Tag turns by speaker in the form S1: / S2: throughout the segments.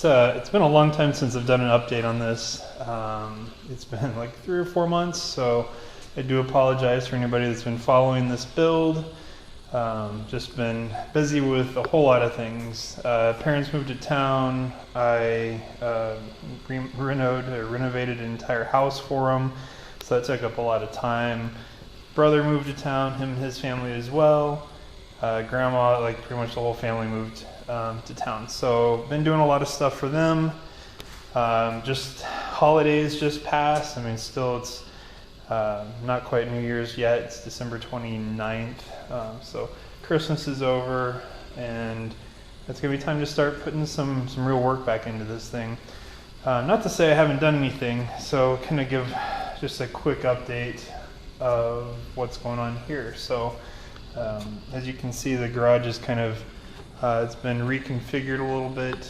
S1: It's been a long time since I've done an update on this. It's been like 3 or 4 months, so I do apologize for anybody that's been following this build. Just been busy with a whole lot of things. Parents moved to town. I renovated an entire house for them, so that took up a lot of time. Brother moved to town, him and his family as well. Grandma, like pretty much the whole family moved to town. So been doing a lot of stuff for them. Just holidays just passed. I mean, still it's not quite New Year's yet. It's December 29th. So Christmas is over, and it's gonna be time to start putting some real work back into this thing. Not to say I haven't done anything, so kind of give just a quick update of what's going on here. So as you can see, the garage is kind of it's been reconfigured a little bit.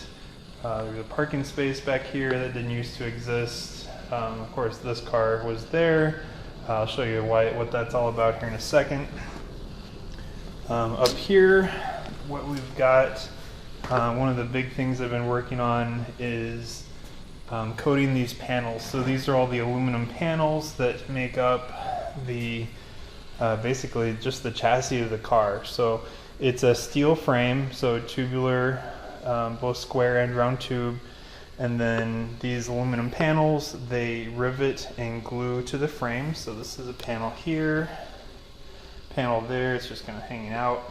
S1: There's a parking space back here that didn't used to exist. Of course, this car was there. I'll show you what that's all about here in a second. Up here, what we've got, one of the big things I've been working on is coating these panels. So these are all the aluminum panels that make up the basically just the chassis of the car. So it's a steel frame, so tubular, both square and round tube, and then these aluminum panels, they rivet and glue to the frame. So this is a panel here, panel there, it's just kind of hanging out.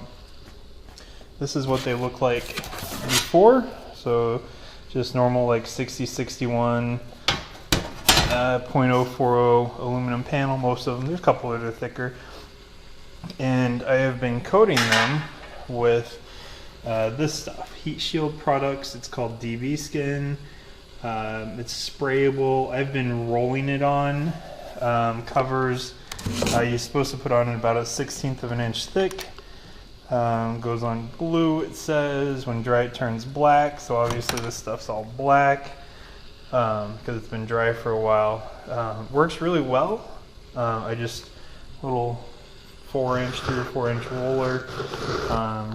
S1: This is what they look like before, so just normal like 6061 .040 aluminum panel. Most of them, there's a couple that are thicker, and I have been coating them with this stuff, heat shield products. It's called DB Skin. It's sprayable. I've been rolling it on covers. You're supposed to put on about 1/16 of an inch thick. Goes on glue, it says. When dry it turns black, so obviously this stuff's all black because it's been dry for a while. Works really well. I just little 3 or 4 inch roller,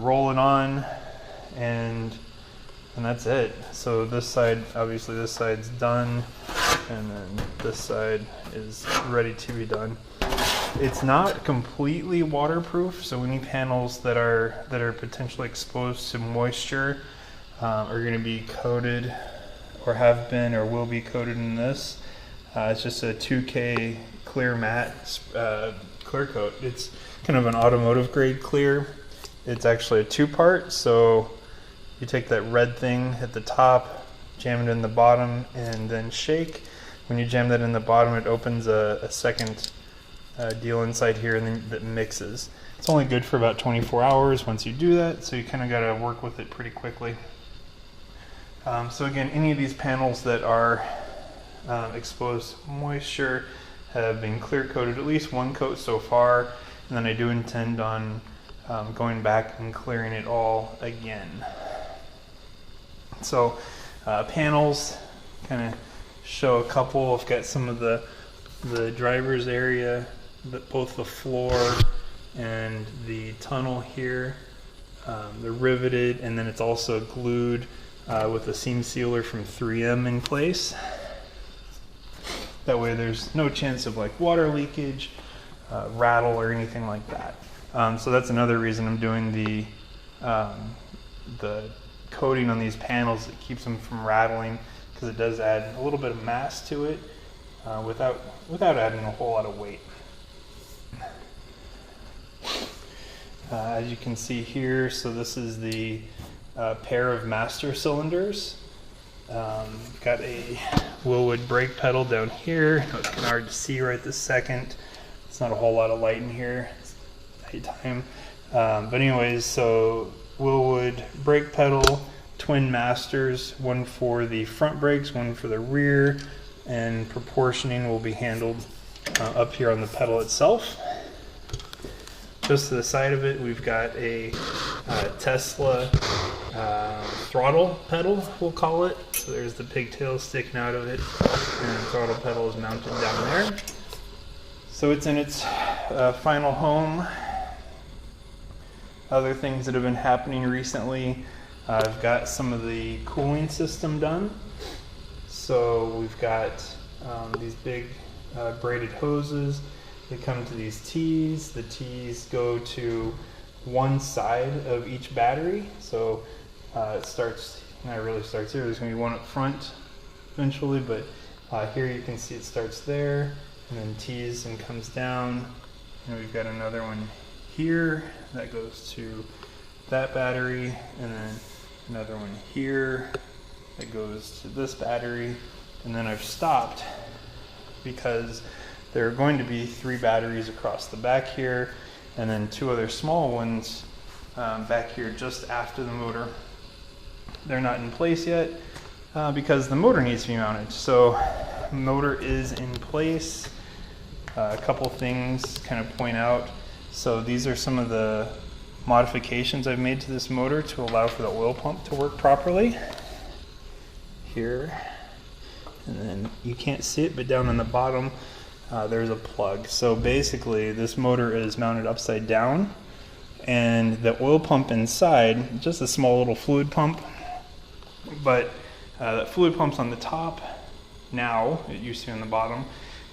S1: roll it on, and that's it. So this side, obviously this side's done, and then this side is ready to be done. It's not completely waterproof, so any panels that are potentially exposed to moisture are going to be coated, or have been, or will be coated in this. It's just a 2K clear matte clear coat. It's kind of an automotive grade clear. It's actually a 2-part, so you take that red thing at the top, jam it in the bottom, and then shake. When you jam that in the bottom, it opens a second deal inside here, and then that mixes. It's only good for about 24 hours once you do that, so you kind of got to work with it pretty quickly. So again, any of these panels that are exposed to moisture have been clear coated, at least 1 coat so far, and then I do intend on going back and clearing it all again. So panels, kind of show a couple. I've got some of the driver's area, both the floor and the tunnel here. They're riveted, and then it's also glued with a seam sealer from 3M in place. That way there's no chance of like water leakage, rattle, or anything like that. So that's another reason I'm doing the coating on these panels. It keeps them from rattling, because it does add a little bit of mass to it without adding a whole lot of weight. As you can see here, so this is the pair of master cylinders. Got a Willwood brake pedal down here. It's kind of hard to see right this second. It's not a whole lot of light in here. It's nighttime. But anyways, so Willwood brake pedal, twin masters, one for the front brakes, one for the rear, and proportioning will be handled up here on the pedal itself. Just to the side of it, we've got a Tesla throttle pedal, we'll call it. So there's the pigtail sticking out of it, and the throttle pedal is mounted down there. So it's in its final home. Other things that have been happening recently, I've got some of the cooling system done. So we've got these big braided hoses. They come to these T's. The T's go to one side of each battery. So it starts, not really starts here, there's going to be one up front eventually, but here you can see it starts there and then tees and comes down. And we've got another one here that goes to that battery, and then another one here that goes to this battery. And then I've stopped because there are going to be 3 batteries across the back here, and then 2 other small ones back here just after the motor. They're not in place yet because the motor needs to be mounted. So the motor is in place. A couple things kind of point out. So these are some of the modifications I've made to this motor to allow for the oil pump to work properly. Here, and then you can't see it, but down on the bottom there's a plug. So basically this motor is mounted upside down, and the oil pump inside, just a small little fluid pump, but that fluid pump's on the top now. It used to be on the bottom,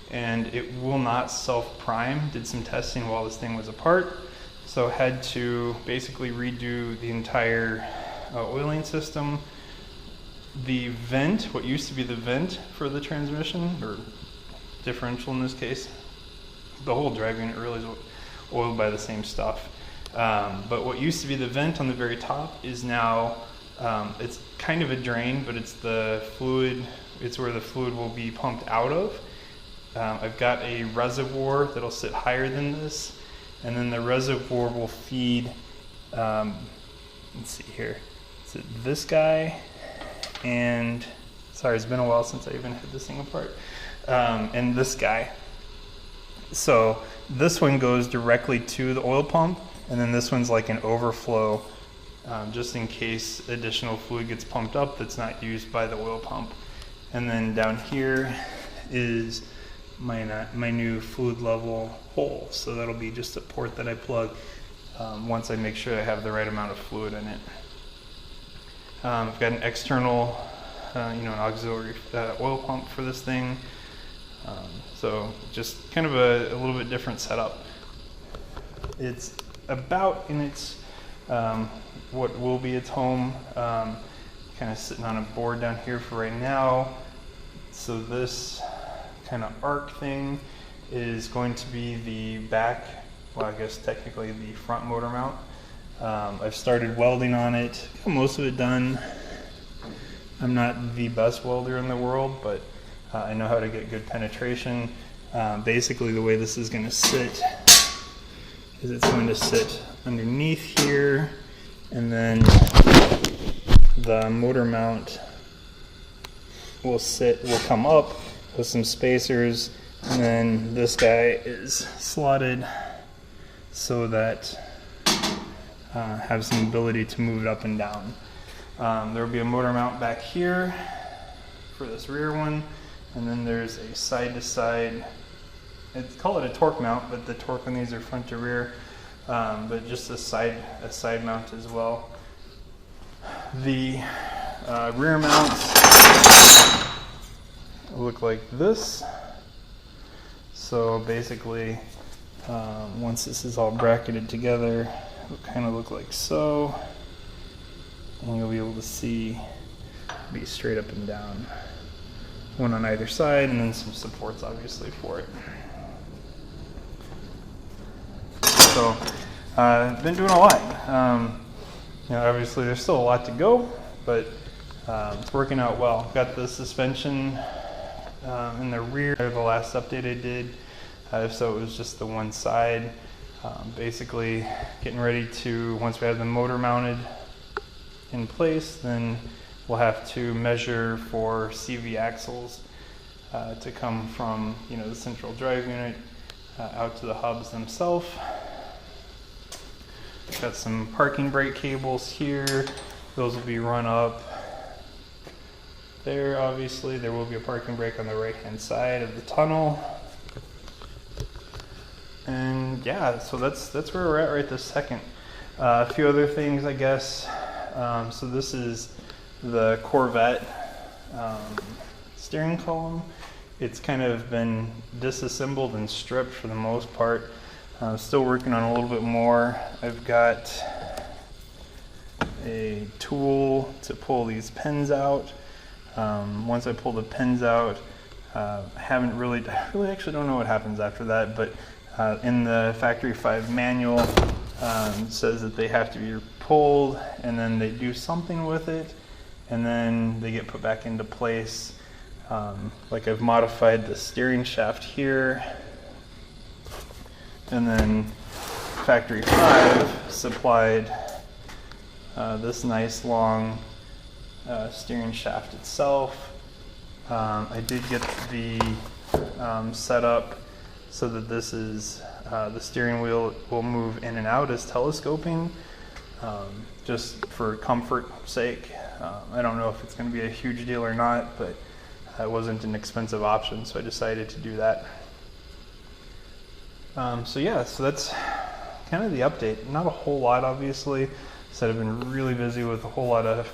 S1: and it will not self-prime. Did some testing while this thing was apart, so had to basically redo the entire oiling system. The vent, what used to be the vent for the transmission, or differential in this case, the whole drive unit really is oiled by the same stuff. But what used to be the vent on the very top is now, it's kind of a drain, but it's the fluid, it's where the fluid will be pumped out of. I've got a reservoir that'll sit higher than this, and then the reservoir will feed, let's see here, is it this guy? And sorry, it's been a while since I even had this thing apart. And this guy. So this one goes directly to the oil pump, and then this one's like an overflow, just in case additional fluid gets pumped up that's not used by the oil pump. And then down here is my new fluid level hole. So that'll be just a port that I plug once I make sure I have the right amount of fluid in it. I've got an external, an auxiliary oil pump for this thing. So just kind of a little bit different setup. It's about in its, what will be its home, kind of sitting on a board down here for right now. So this kind of arc thing is going to be the back, well, I guess technically the front motor mount. I've started welding on it, got most of it done. I'm not the best welder in the world, but I know how to get good penetration. Basically the way this is going to sit is it's going to sit underneath here, and then the motor mount will come up with some spacers, and then this guy is slotted so that have some ability to move it up and down. There will be a motor mount back here for this rear one, and then there's a side-to-side, call it a torque mount, but the torque on these are front to rear, but just a side mount as well. The rear mounts look like this. So basically, once this is all bracketed together, it'll kind of look like so, and you'll be able to see be straight up and down, one on either side, and then some supports obviously for it. So I've been doing a lot. Obviously there's still a lot to go, but it's working out well. Got the suspension in the rear, the last update I did, so it was just the one side. Basically getting ready to, once we have the motor mounted in place, then we'll have to measure for CV axles to come from the central drive unit out to the hubs themselves. Got some parking brake cables here. Those will be run up there. Obviously there will be a parking brake on the right hand side of the tunnel. And yeah, so that's where we're at right this second. A few other things, I guess. So this is the Corvette steering column. It's kind of been disassembled and stripped for the most part. Still working on a little bit more. I've got a tool to pull these pins out. Once I pull the pins out, I really actually don't know what happens after that, but in the Factory 5 manual, it says that they have to be pulled and then they do something with it and then they get put back into place. Like I've modified the steering shaft here, and then Factory 5 supplied this nice long steering shaft itself. I did get the set up so that this is the steering wheel will move in and out as telescoping, just for comfort sake. I don't know if it's going to be a huge deal or not, but it wasn't an expensive option, so I decided to do that. So yeah, so that's kind of the update. Not a whole lot, obviously. So I've been really busy with a whole lot of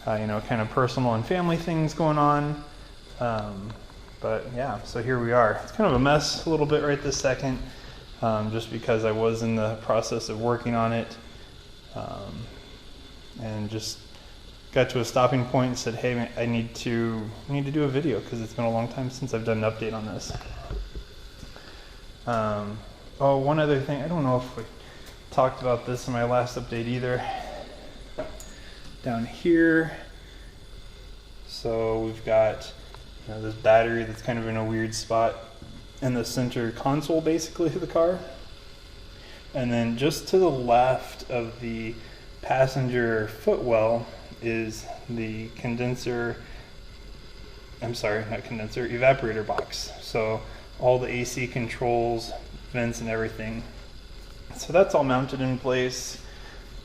S1: kind of personal and family things going on. But yeah, so here we are. It's kind of a mess a little bit right this second, just because I was in the process of working on it, and just got to a stopping point and said, hey, I need to do a video because it's been a long time since I've done an update on this. Oh, one other thing, I don't know if we talked about this in my last update either. Down here, so we've got this battery that's kind of in a weird spot in the center console basically of the car. And then just to the left of the passenger footwell is the evaporator box. So all the AC controls, vents and everything. So that's all mounted in place.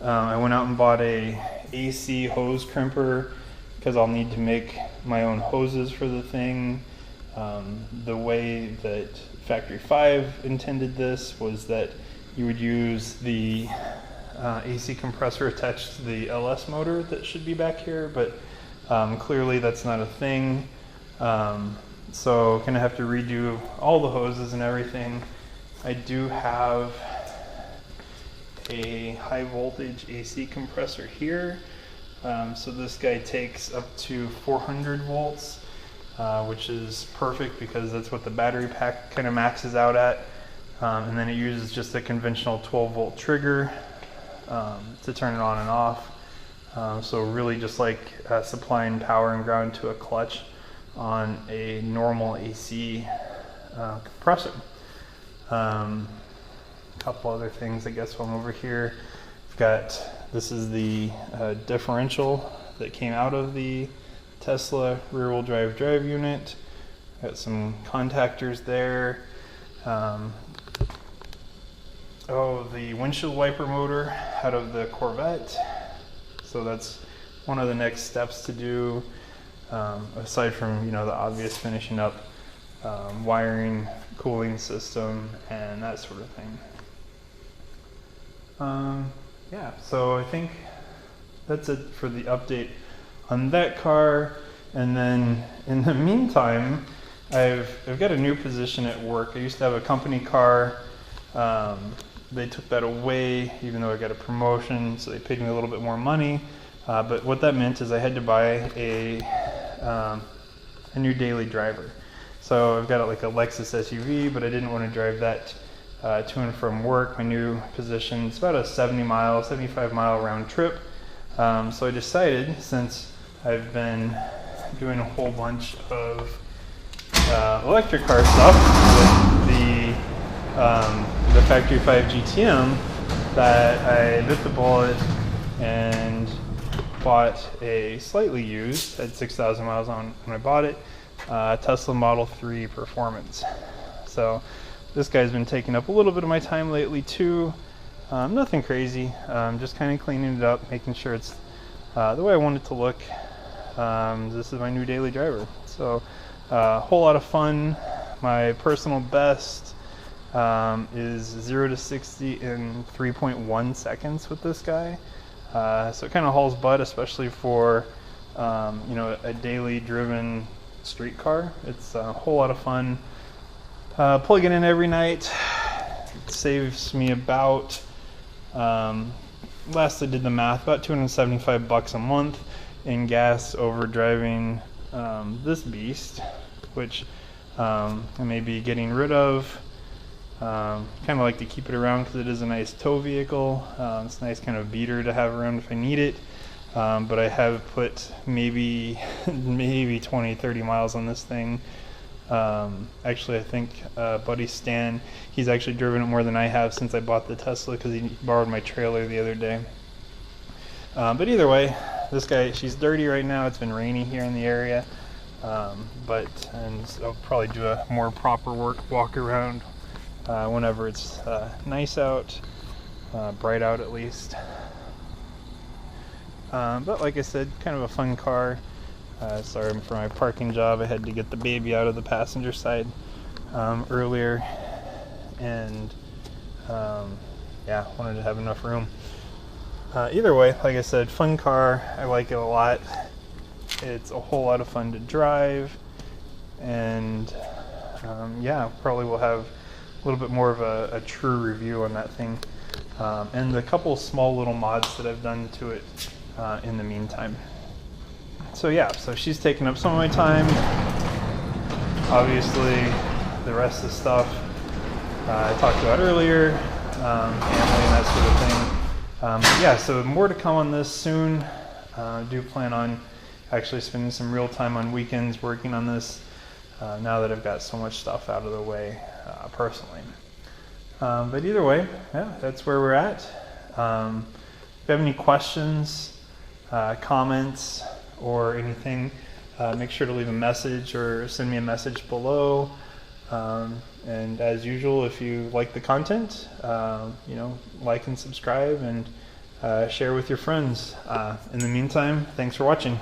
S1: I went out and bought a AC hose crimper because I'll need to make my own hoses for the thing. The way that Factory 5 intended this was that you would use the AC compressor attached to the LS motor that should be back here, but clearly that's not a thing. So gonna have to redo all the hoses and everything. I do have a high voltage AC compressor here. So this guy takes up to 400 volts, which is perfect because that's what the battery pack kind of maxes out at. And then it uses just a conventional 12 volt trigger to turn it on and off. So really just like supplying power and ground to a clutch on a normal AC compressor. Couple other things, I guess, while I'm over here. This is the differential that came out of the Tesla rear-wheel drive unit. Got some contactors there. The windshield wiper motor out of the Corvette. So that's one of the next steps to do, aside from the obvious finishing up wiring, cooling system, and that sort of thing. Yeah, so I think that's it for the update on that car. And then in the meantime, I've got a new position at work. I used to have a company car. They took that away, even though I got a promotion, so they paid me a little bit more money. But what that meant is I had to buy a new daily driver. So I've got like a Lexus SUV, but I didn't want to drive that to and from work. My new position, it's about a 75 mile round trip. So I decided, since I've been doing a whole bunch of electric car stuff with the Factory 5 GTM, that I bit the bullet and bought a slightly used, had 6,000 miles on when I bought it, Tesla Model 3 Performance. So this guy's been taking up a little bit of my time lately too. Nothing crazy, just kind of cleaning it up, making sure it's the way I want it to look. This is my new daily driver. So a whole lot of fun. My personal best is 0 to 60 in 3.1 seconds with this guy. So it kind of hauls butt, especially for you know, a daily driven street car. It's a whole lot of fun. Plug it in every night. It saves me about, last I did the math, about $275 a month in gas over driving this beast, which I may be getting rid of. Kind of like to keep it around because it is a nice tow vehicle. It's a nice kind of beater to have around if I need it. But I have put maybe 20-30 miles on this thing. Actually, I think buddy Stan, he's actually driven it more than I have since I bought the Tesla, because he borrowed my trailer the other day. But either way, this guy, she's dirty right now. It's been rainy here in the area, and I'll probably do a more proper walk around whenever it's nice out, bright out at least. But like I said, kind of a fun car. Sorry for my parking job. I had to get the baby out of the passenger side earlier, and yeah, wanted to have enough room. Either way, like I said, fun car. I like it a lot. It's a whole lot of fun to drive, and yeah, probably will have a little bit more of a true review on that thing, and the couple small little mods that I've done to it in the meantime. So yeah, so she's taking up some of my time. Obviously, the rest of the stuff I talked about earlier, family and that sort of thing. Yeah, so more to come on this soon. I do plan on actually spending some real time on weekends working on this, now that I've got so much stuff out of the way personally. But either way, yeah, that's where we're at. If you have any questions, comments, or anything, make sure to leave a message or send me a message below. And as usual, if you like the content, you know, like and subscribe, and share with your friends. In the meantime, thanks for watching.